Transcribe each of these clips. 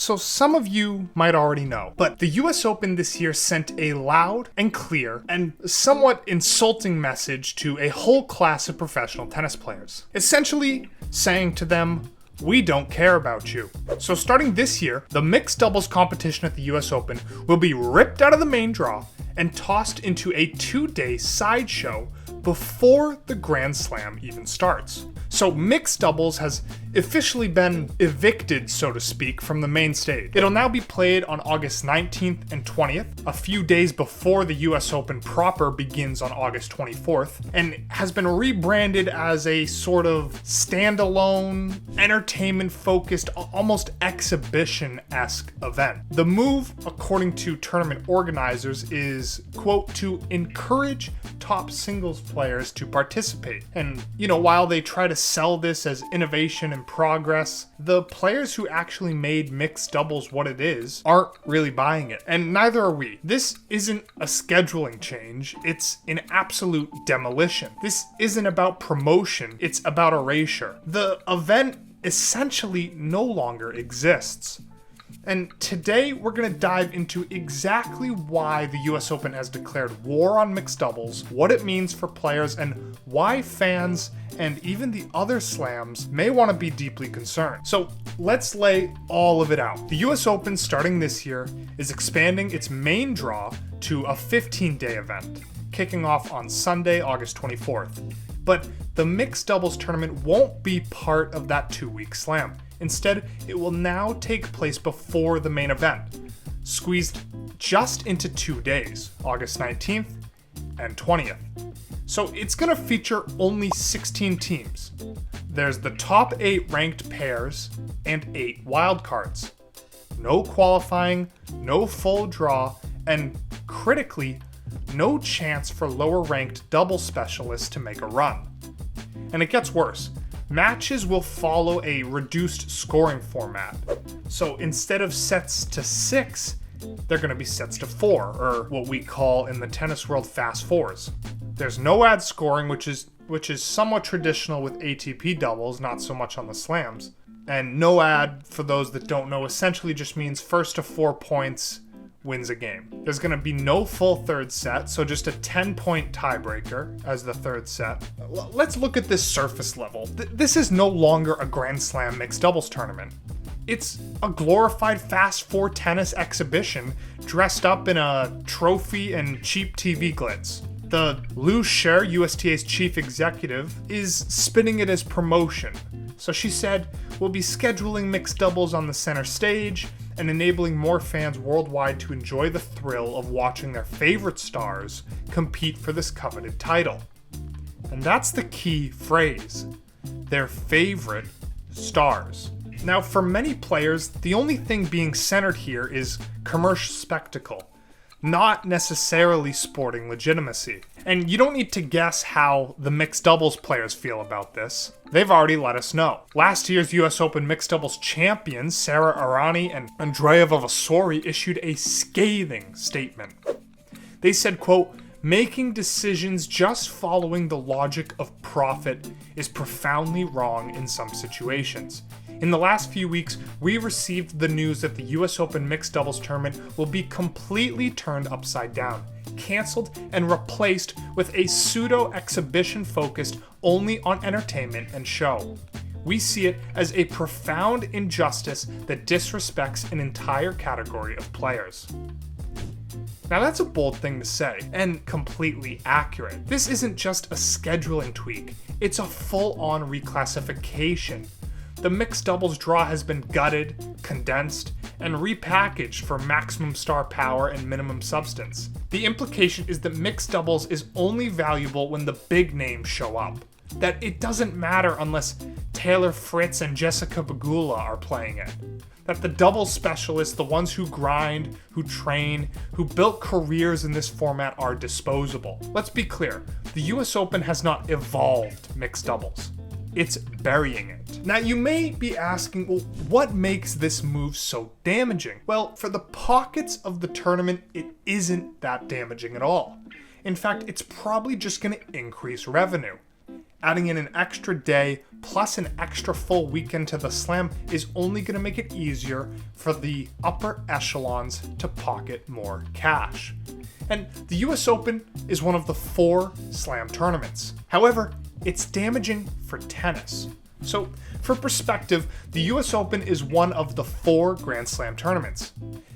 So some of you might already know, but the US Open this year sent a loud and clear and somewhat insulting message to a whole class of professional tennis players, essentially saying to them, we don't care about you. So starting this year, the mixed doubles competition at the US Open will be ripped out of the main draw and tossed into a 2-day sideshow before the Grand Slam even starts. So mixed doubles has officially been evicted, so to speak, from the main stage. It'll now be played on August 19th and 20th, a few days before the US Open proper begins on August 24th, and has been rebranded as a sort of standalone, entertainment-focused, almost exhibition-esque event. The move, according to tournament organizers, is, quote, to encourage top singles players to participate. And, while they try to sell this as innovation and progress, the players who actually made mixed doubles what it is aren't really buying it, and neither are we. This isn't a scheduling change, it's an absolute demolition. This isn't about promotion, it's about erasure. The event essentially no longer exists. And today we're going to dive into exactly why the US Open has declared war on mixed doubles, what it means for players, and why fans and even the other slams may want to be deeply concerned. So let's lay all of it out. The US Open, starting this year, is expanding its main draw to a 15-day event, kicking off on Sunday, August 24th. But the mixed doubles tournament won't be part of that 2-week slam. Instead, it will now take place before the main event, squeezed just into 2 days, August 19th and 20th. So it's going to feature only 16 teams. There's the top 8 ranked pairs and 8 wildcards. No qualifying, no full draw, and critically, no chance for lower ranked double specialists to make a run. And it gets worse. Matches will follow a reduced scoring format. So instead of sets to 6, they're going to be sets to 4, or what we call in the tennis world fast fours. There's no ad scoring, which is somewhat traditional with ATP doubles, not so much on the slams. And no ad, for those that don't know, essentially just means first to 4 points wins a game. There's going to be no full third set, so just a 10-point tiebreaker as the third set. Let's look at this surface level. This is no longer a Grand Slam mixed doubles tournament. It's a glorified fast four tennis exhibition dressed up in a trophy and cheap TV glitz. The Lou Scher, USTA's chief executive, is spinning it as promotion. So she said, we'll be scheduling mixed doubles on the center stage and enabling more fans worldwide to enjoy the thrill of watching their favorite stars compete for this coveted title. And that's the key phrase, their favorite stars. Now, for many players, the only thing being centered here is commercial spectacle, not necessarily sporting legitimacy. And you don't need to guess how the mixed doubles players feel about this. They've already let us know. Last year's US Open mixed doubles champions Sara Errani and Andrea Vavasori issued a scathing statement. They said, quote, making decisions just following the logic of profit is profoundly wrong in some situations. In the last few weeks, we received the news that the US Open mixed doubles tournament will be completely turned upside down, canceled, and replaced with a pseudo-exhibition focused only on entertainment and show. We see it as a profound injustice that disrespects an entire category of players. Now that's a bold thing to say, and completely accurate. This isn't just a scheduling tweak, it's a full-on reclassification. The mixed doubles draw has been gutted, condensed, and repackaged for maximum star power and minimum substance. The implication is that mixed doubles is only valuable when the big names show up. That it doesn't matter unless Taylor Fritz and Jessica Pegula are playing it. That the doubles specialists, the ones who grind, who train, who built careers in this format are disposable. Let's be clear, the US Open has not evolved mixed doubles. It's burying it. Now you may be asking, well, what makes this move so damaging? Well, for the pockets of the tournament, it isn't that damaging at all. In fact, it's probably just going to increase revenue. Adding in an extra day plus an extra full weekend to the slam is only going to make it easier for the upper echelons to pocket more cash. And the US Open is one of the 4 slam tournaments. However, it's damaging for tennis. So, for perspective, the US Open is one of the 4 Grand Slam tournaments.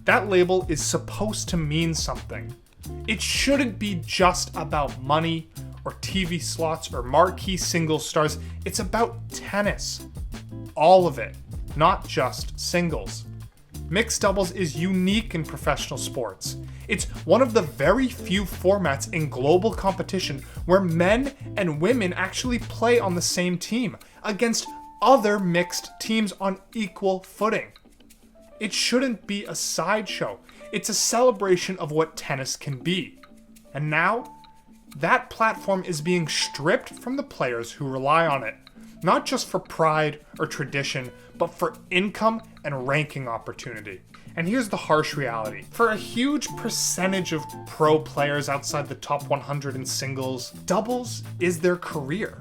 That label is supposed to mean something. It shouldn't be just about money or TV slots or marquee singles stars. It's about tennis. All of it, not just singles. Mixed doubles is unique in professional sports. It's one of the very few formats in global competition where men and women actually play on the same team against other mixed teams on equal footing. It shouldn't be a sideshow. It's a celebration of what tennis can be. And now, that platform is being stripped from the players who rely on it, not just for pride or tradition, but for income and ranking opportunity. And here's the harsh reality. For a huge percentage of pro players outside the top 100 in singles, doubles is their career.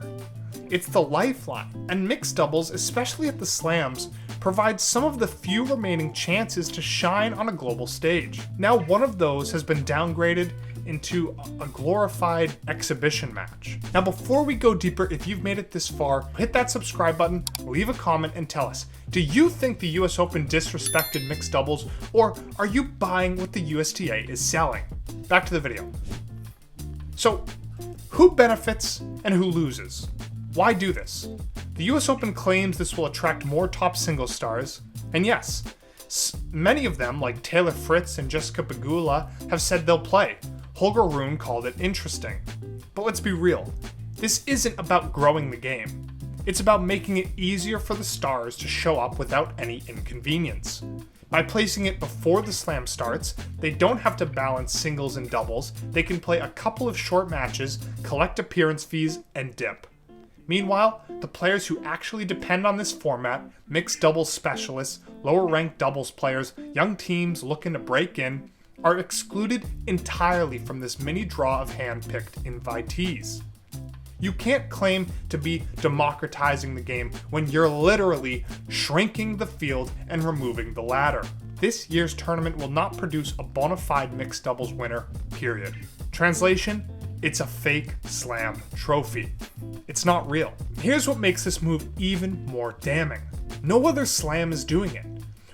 It's the lifeline, and mixed doubles, especially at the slams, provides some of the few remaining chances to shine on a global stage. Now, one of those has been downgraded into a glorified exhibition match. Now, before we go deeper, if you've made it this far, hit that subscribe button, leave a comment, and tell us, do you think the US Open disrespected mixed doubles, or are you buying what the USTA is selling? Back to the video. So, who benefits and who loses? Why do this? The US Open claims this will attract more top singles stars, and yes, many of them, like Taylor Fritz and Jessica Pegula, have said they'll play. Holger Rune called it interesting. But let's be real, this isn't about growing the game. It's about making it easier for the stars to show up without any inconvenience. By placing it before the slam starts, they don't have to balance singles and doubles, they can play a couple of short matches, collect appearance fees, and dip. Meanwhile, the players who actually depend on this format, mixed doubles specialists, lower ranked doubles players, young teams looking to break in, are excluded entirely from this mini draw of hand-picked invitees. You can't claim to be democratizing the game when you're literally shrinking the field and removing the ladder. This year's tournament will not produce a bona fide mixed doubles winner, period. Translation? It's a fake slam trophy. It's not real. Here's what makes this move even more damning. No other slam is doing it.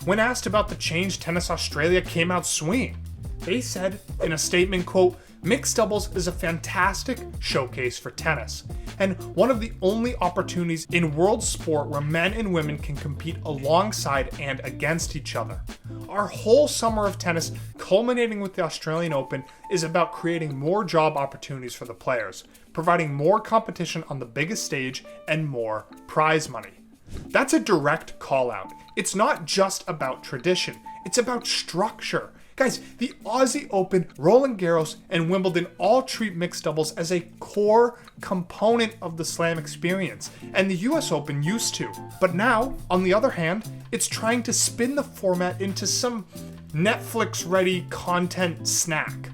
When asked about the change, Tennis Australia came out swinging. They said in a statement, quote, "Mixed doubles is a fantastic showcase for tennis, and one of the only opportunities in world sport where men and women can compete alongside and against each other. Our whole summer of tennis, culminating with the Australian Open, is about creating more job opportunities for the players, providing more competition on the biggest stage, and more prize money." That's a direct call out. It's not just about tradition, it's about structure. Guys, the Aussie Open, Roland Garros, and Wimbledon all treat mixed doubles as a core component of the slam experience, and the US Open used to. But now, on the other hand, it's trying to spin the format into some Netflix-ready content snack.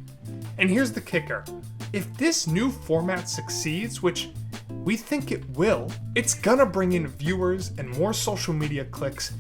And here's the kicker. If this new format succeeds, which we think it will, it's gonna bring in viewers and more social media clicks.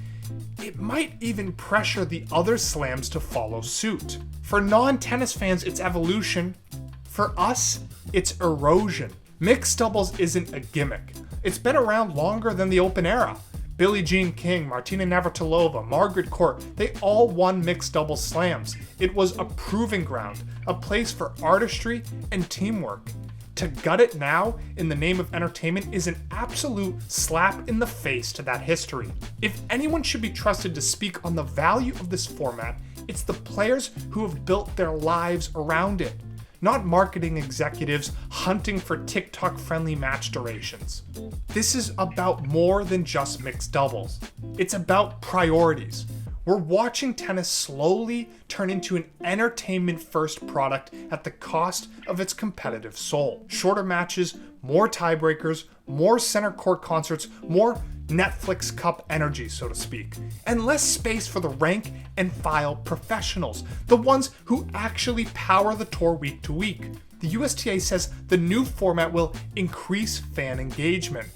It might even pressure the other slams to follow suit. For non-tennis fans, it's evolution. For us, it's erosion. Mixed doubles isn't a gimmick. It's been around longer than the Open era. Billie Jean King, Martina Navratilova, Margaret Court, they all won mixed doubles slams. It was a proving ground, a place for artistry and teamwork. To gut it now in the name of entertainment is an absolute slap in the face to that history. If anyone should be trusted to speak on the value of this format, it's the players who have built their lives around it, not marketing executives hunting for TikTok-friendly match durations. This is about more than just mixed doubles. It's about priorities. We're watching tennis slowly turn into an entertainment-first product at the cost of its competitive soul. Shorter matches, more tiebreakers, more center court concerts, more Netflix Cup energy, so to speak, and less space for the rank and file professionals, the ones who actually power the tour week to week. the USTA says the new format will increase fan engagement.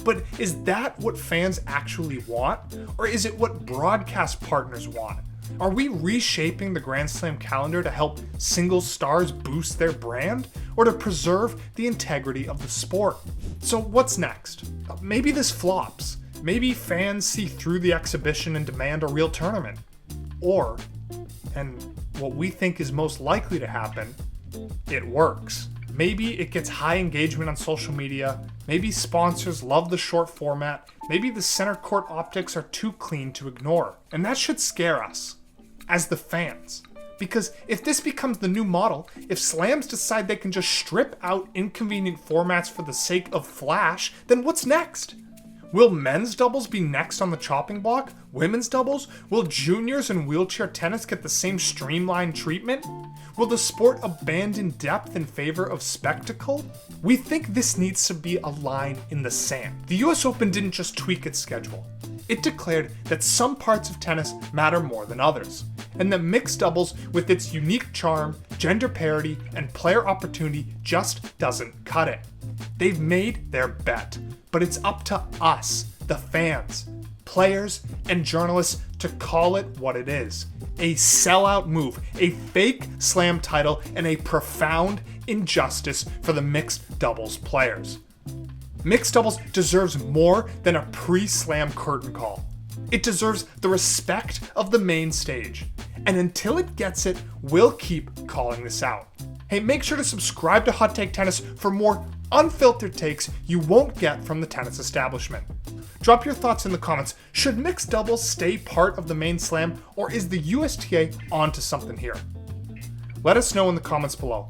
But is that what fans actually want? Or is it what broadcast partners want? Are we reshaping the Grand Slam calendar to help single stars boost their brand? Or to preserve the integrity of the sport? So what's next? Maybe this flops. Maybe fans see through the exhibition and demand a real tournament. Or, and what we think is most likely to happen, it works. Maybe it gets high engagement on social media, maybe sponsors love the short format, maybe the center court optics are too clean to ignore. And that should scare us, as the fans. Because if this becomes the new model, if slams decide they can just strip out inconvenient formats for the sake of flash, then what's next? Will men's doubles be next on the chopping block? Women's doubles? Will juniors and wheelchair tennis get the same streamlined treatment? Will the sport abandon depth in favor of spectacle? We think this needs to be a line in the sand. The US Open didn't just tweak its schedule. It declared that some parts of tennis matter more than others, and that mixed doubles with its unique charm, gender parity, and player opportunity just doesn't cut it. They've made their bet, but it's up to us, the fans, players, and journalists to call it what it is. A sellout move, a fake slam title, and a profound injustice for the mixed doubles players. Mixed doubles deserves more than a pre-slam curtain call. It deserves the respect of the main stage. And until it gets it, we'll keep calling this out. Hey, make sure to subscribe to Hot Take Tennis for more unfiltered takes you won't get from the tennis establishment. Drop your thoughts in the comments. Should mixed doubles stay part of the main slam, or is the USTA onto something here? Let us know in the comments below.